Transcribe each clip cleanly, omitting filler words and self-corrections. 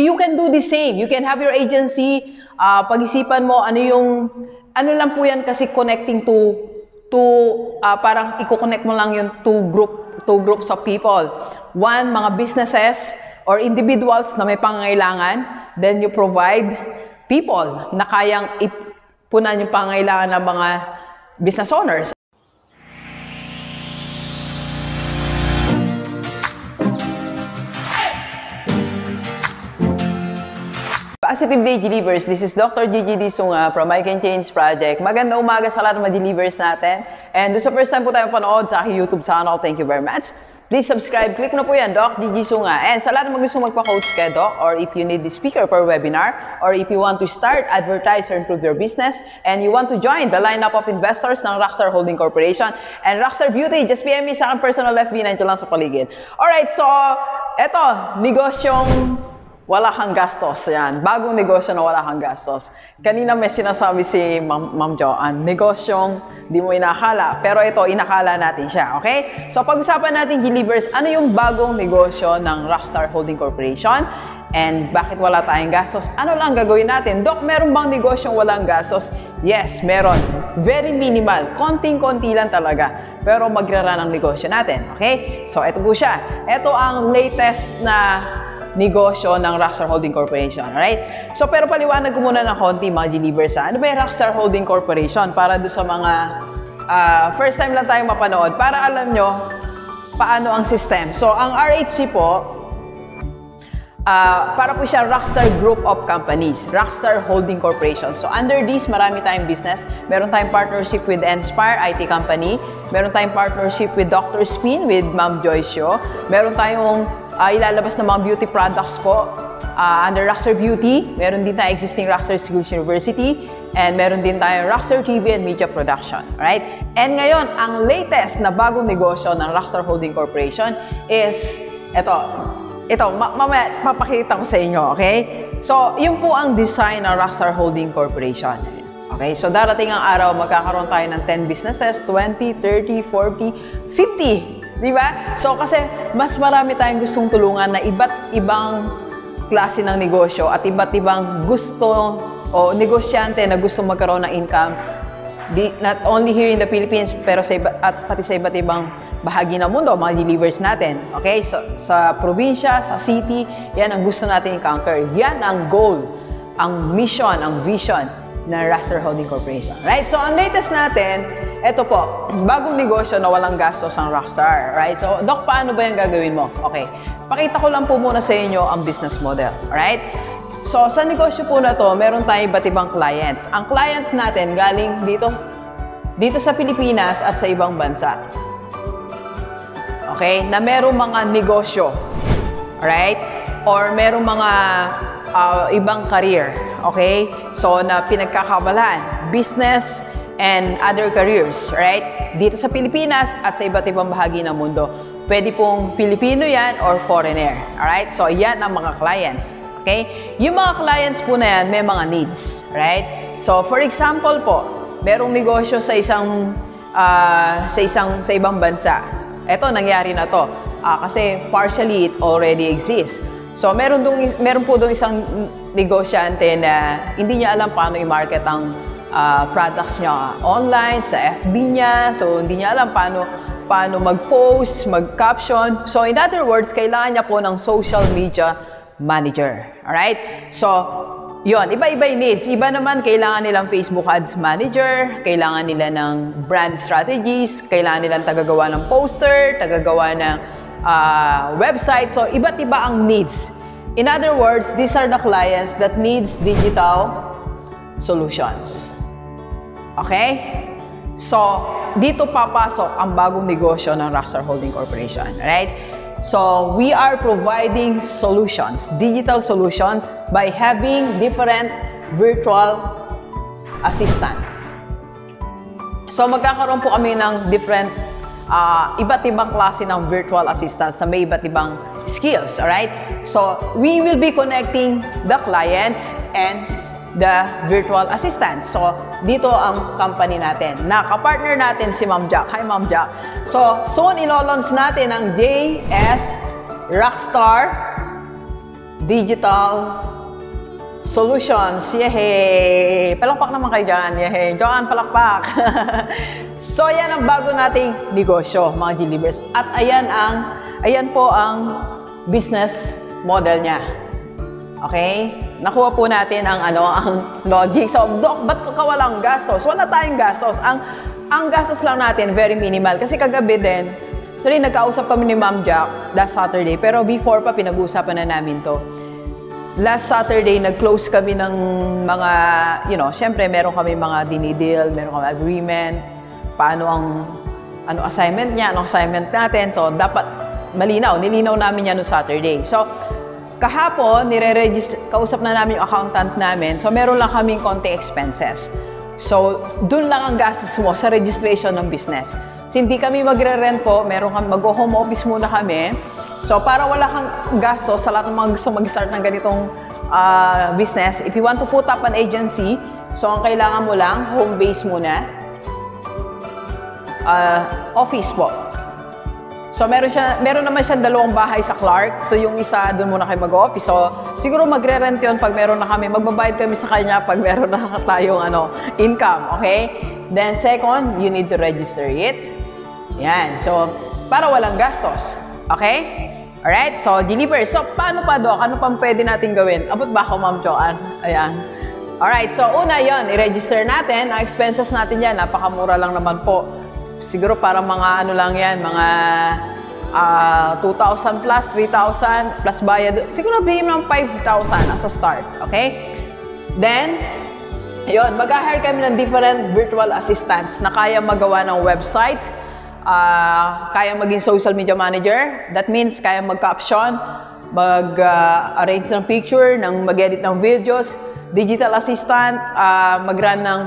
you can do the same. You can have your agency, pag-isipan mo ano lang po yan kasi connecting parang i-connect mo lang yung two groups of people. One, mga businesses or individuals na may pangangailangan. Then you provide people na kayang ipunan yung pangangailangan ng mga business owners. Positive Day Delivers. This is Dr. Gigi Sunga from I Can Change Project. Magandang umaga sa lahat ng mga delivers natin. And doon sa first time po tayo panood sa aking YouTube channel, thank you very much. Please subscribe. Click mo na po yan, Doc Gigi Sunga. And sa lahat ng gusto magpa-coach kay Doc, or if you need the speaker for a webinar, or if you want to start, advertise, or improve your business, and you want to join the lineup of investors ng Rockstar Holding Corporation and Rockstar Beauty, just PM me sa aking personal FB na ito lang sa paligid. Alright, so eto, negosyong wala kang gastos. Yan. Bagong negosyo na wala kang gastos. Kanina may sinasabi si Ma'am Joanne, negosyong di mo inakala. Pero ito, inakala natin siya. Okay? So, pag-usapan natin, delivers, ano yung bagong negosyo ng Rockstar Holding Corporation? And bakit wala tayong gastos? Ano lang gagawin natin? Doc, meron bang negosyong walang gastos? Yes, meron. Very minimal. Konting-konti lang talaga. Pero magrara ng negosyo natin. Okay? So, ito po siya. Ito ang latest na negosyo ng Rockstar Holding Corporation. Alright? So, pero paliwanag ko muna ng konti mga delivers. Ano ba yung Rockstar Holding Corporation? Para doon sa mga first time lang tayong mapanood. Para alam nyo paano ang system. So, ang RHC po, para po siya Rockstar Group of Companies. Rockstar Holding Corporation. So, under this, marami tayong business. Meron tayong partnership with Inspire IT Company. Meron tayong partnership with Dr. Spin, with Ma'am Joyce. Meron tayong ilalabas na mga beauty products po under Rockstar Beauty. Meron din tayong existing Rockstar Skills University. And meron din tayong Rockstar TV and Media Production. Alright? And ngayon, ang latest na bagong negosyo ng Rockstar Holding Corporation is ito, mamaya papakita ko sa inyo, okay? So, yun po ang design ng Rockstar Holding Corporation. Okay? So, darating ang araw, magkakaroon tayo ng 10 businesses, 20, 30, 40, 50. Di ba? So, kasi mas marami tayong gustong tulungan na iba't ibang klase ng negosyo at iba't ibang gusto o negosyante na gustong magkaroon ng income, not only here in the Philippines, pero pati sa iba't ibang bahagi ng mundo, mga delivers natin. Okay? So, sa probinsya, sa city, yan ang gusto natin i-conquer. Yan ang goal, ang mission, ang vision ng Rockstar Holding Corporation. Right? So, ang latest natin, ito po, bagong negosyo na walang gastos ang Rockstar. Right? So, Doc, paano ba yung gagawin mo? Okay. Pakita ko lang po muna sa inyo ang business model. Alright? So, sa negosyo po na to, meron tayong iba't ibang clients. Ang clients natin galing dito sa Pilipinas at sa ibang bansa. Okay? Na merong mga negosyo. Alright? Or merong mga ibang career. Okay? So, na pinagkakabalan. Business and other careers, right? Dito sa Pilipinas at sa iba't ibang bahagi ng mundo. Pwede pong Pilipino yan or foreigner. Alright? So, yan ang mga clients. Okay? Yung mga clients po na yan, may mga needs. Right? So, for example po, merong negosyo sa ibang bansa. Ito, nangyari na to. Kasi partially, it already exists. So, meron po doon isang negosyante na hindi niya alam paano i-market ang products niya online, sa FB niya. So, hindi niya alam paano mag-post, mag-caption. So, in other words, kailangan niya po ng social media manager. Alright? So, yun. Iba-iba yung needs. Iba naman, kailangan nilang Facebook Ads Manager, kailangan nila ng brand strategies, kailangan nilang tagagawa ng poster, tagagawa ng website. So, iba't iba ang needs. In other words, these are the clients that needs digital solutions. Okay? So, dito papasok ang bagong negosyo ng Rockstar Holding Corporation. Right? So, we are providing solutions, digital solutions, by having different virtual assistants. So, magkakaroon po kami ng different, iba't ibang klase ng virtual assistants na may iba't ibang skills. Alright? So, we will be connecting the clients and the virtual assistant. So, dito ang company natin. Naka-partner natin si Ma'am Jack. Hi, Ma'am Jack. So, soon ilo-launch natin ang JS Rockstar Digital Solutions. Yehey! Palakpak naman kayo dyan. Yehey! Joan, palakpak! So, yan ang bago nating negosyo, mga G-Libers. At ayan po ang business model niya. Okay? Nakuha po natin ang logic. So, Doc, ba't ka walang gastos? Wala tayong gastos. Ang gastos lang natin, very minimal. Kasi kagabi din, actually, nagkausap kami ni Ma'am Jack last Saturday. Pero before pa, pinag-uusapan na namin to. Last Saturday, nag-close kami ng mga, syempre, meron kami mga dinideal, meron kami agreement, paano ang assignment niya, anong assignment natin. So, dapat nilinaw namin yan no Saturday. So, kahapon, kausap na namin yung accountant namin. So, meron lang kaming konti expenses. So, dun lang ang gastos mo sa registration ng business. So, hindi kami magre-rent po, mag-home office muna kami. So, para wala kang gastos sa lahat ng mga gusto mag-start ng ganitong business, if you want to put up an agency, so ang kailangan mo lang, home base muna, office po. So, meron naman siyang 2 bahay sa Clark. So, yung isa, doon muna kayo mag-office. So, siguro magre-rent yun pag meron na kami. Magbabayad kami sa kanya pag meron na tayong income. Okay? Then, second, you need to register it. Yan. So, para walang gastos. Okay? Alright? So, G-Libers. So, paano pa, Doc? Ano pang pwede natin gawin? Abot ba ako, Ma'am Joanne? Ayan. Alright. So, una yon, i-register natin. Ang expenses natin yan, napakamura lang naman po. Siguro para mga lang yan, mga 2,000 plus, 3,000 plus bayad. Siguro bigyan mo ng 5,000 as a start. Okay? Then, yun, mag-hire kami ng different virtual assistants na kaya magawa ng website, kaya maging social media manager. That means kaya mag-caption, mag-arrange ng picture, mag-edit ng videos, digital assistant,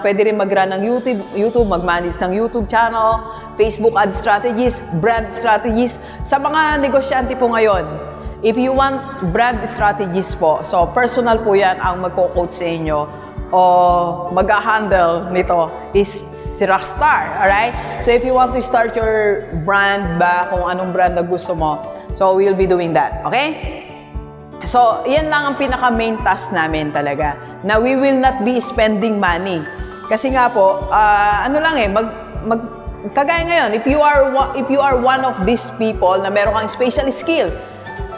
pwede rin mag-run ng YouTube, mag-manage ng YouTube channel, Facebook ad strategies, brand strategies. Sa mga negosyante po ngayon, if you want brand strategies po, so personal po yan ang magko-coach sa inyo o mag-handle nito is si Rockstar, alright? So if you want to start your brand kung anong brand na gusto mo, so we'll be doing that, okay? So, yan lang ang pinaka-main task namin talaga. Na we will not be spending money. Kasi nga po, kagaya ngayon, if you are one of these people na meron kang special skill,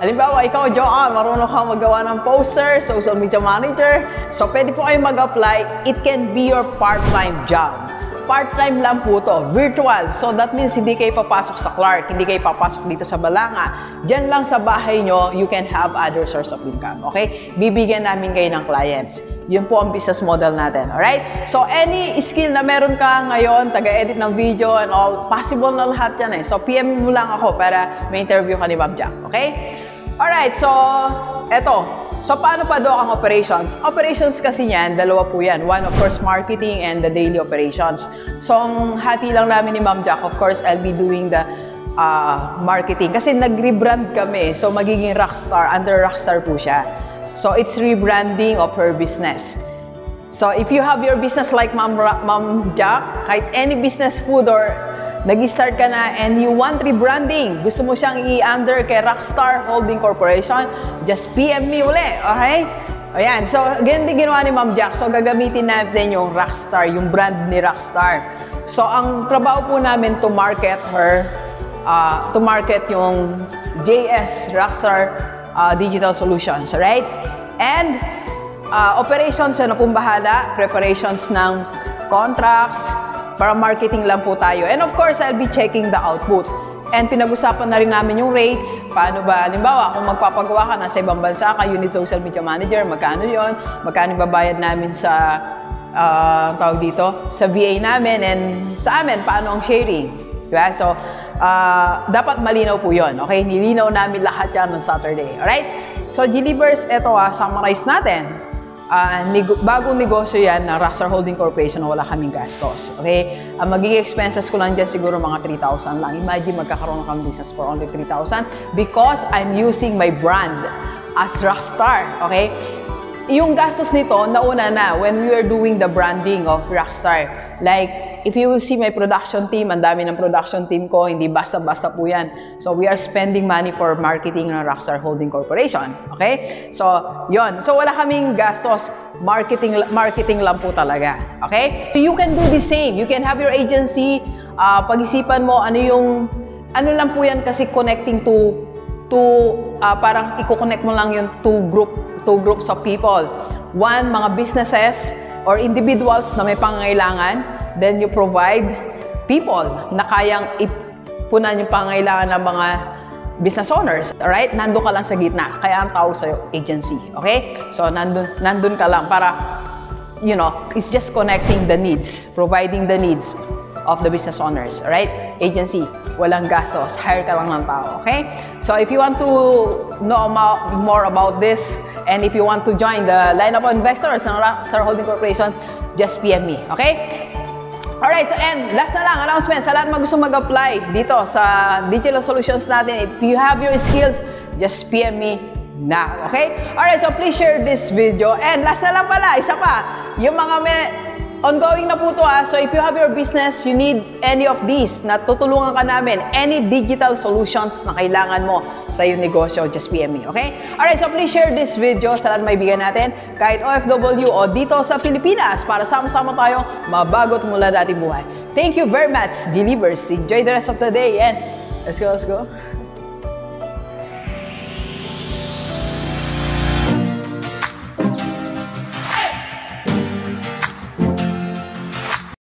halimbawa, ikaw, Joanne, marunong kang magawa ng poster, social media manager, so pwede po kayo mag-apply. It can be your part-time job. Part-time lang po to, virtual. So that means hindi kayo papasok sa Clark, hindi kayo papasok dito sa Balanga. Diyan lang sa bahay nyo, you can have other source of income. Okay? Bibigyan namin kayo ng clients. Yun po ang business model natin. Alright? So any skill na meron ka ngayon, taga-edit ng video and all, possible na lahat yan eh. So PM mo lang ako para may interview ka ni Ma'am Jack. Okay? Alright, so eto. So, paano pa, Doc, ang operations? Operations kasi niyan, 2 po yan. One, of course, marketing and the daily operations. So, ang hati lang namin ni Ma'am Jack, of course, I'll be doing the marketing. Kasi nag-rebrand kami. So, magiging Rockstar. Under Rockstar po siya. So, it's rebranding of her business. So, if you have your business like Ma'am Jack, kahit any business food or nag-start ka na and you want rebranding, gusto mo siyang i-under kay Rockstar Holding Corporation, just PM me uli, okay? Ayan, so ganyan din ginawa ni Ma'am Jack. So gagamitin natin yung Rockstar, yung brand ni Rockstar. So ang trabaho po namin to market her, to market yung JS Rockstar Digital Solutions, right? And operations, na pong bahala, preparations ng contracts, para marketing lang po tayo. And of course, I'll be checking the output. And pinag-usapan na rin namin yung rates. Paano ba? Halimbawa, kung magpapagawa ka na sa ibang bansa ka, you need social media manager, magkano yon? Magkano babayad namin sa, tawag dito, sa VA namin and sa amin, paano ang sharing? Diba? So, dapat malinaw po yon. Okay? Nilinaw namin lahat yan on Saturday. Alright? So, G-Libers, eto summarize natin. Bagong negosyo yan na Rockstar Holding Corporation na wala kaming gastos. Okay? Ang magiging expenses ko lang dyan siguro mga 3,000 lang. Imagine magkakaroon ng business for only 3,000 because I'm using my brand as Rockstar. Okay? Yung gastos nito, nauna na when we are doing the branding of Rockstar. Like, if you will see my production team, ang dami ng production team ko, hindi basta-basta po yan. So, we are spending money for marketing ng Rockstar Holding Corporation. Okay? So, yon. So, wala kaming gastos. Marketing lang po talaga. Okay? So, you can do the same. You can have your agency. Pag-isipan mo, ano lang po yan kasi connecting to parang i-connect mo lang yung two groups of people. One, mga businesses or individuals na may pangangailangan. Then you provide people na kayang ipunan yung pangangailangan ng mga business owners. Alright? Nandun ka lang sa gitna. Kaya ang tawag sa'yo, agency. Okay? So, nandun ka lang para, it's just connecting the needs, providing the needs of the business owners. Alright? Agency. Walang gastos. Hire ka lang ng tao. Okay? So, if you want to know more about this, and if you want to join the lineup of investors ng Rockstar Holding Corporation, just PM me. Okay? Alright, so and last na lang, announcement. Sa lahat mga gusto mag-apply dito sa digital solutions natin, if you have your skills, just PM me now. Okay? Alright, so please share this video. And last na lang pala, isa pa, yung mga ongoing na po ito So if you have your business, you need any of these na tutulungan ka namin, any digital solutions na kailangan mo sa iyong negosyo, just PM me, okay? Alright, so please share this video sa lahat maibigan natin, kahit OFW o dito sa Pilipinas, para sama-sama tayo mabagot mula dating buhay. Thank you very much, Delivers. Enjoy the rest of the day and let's go.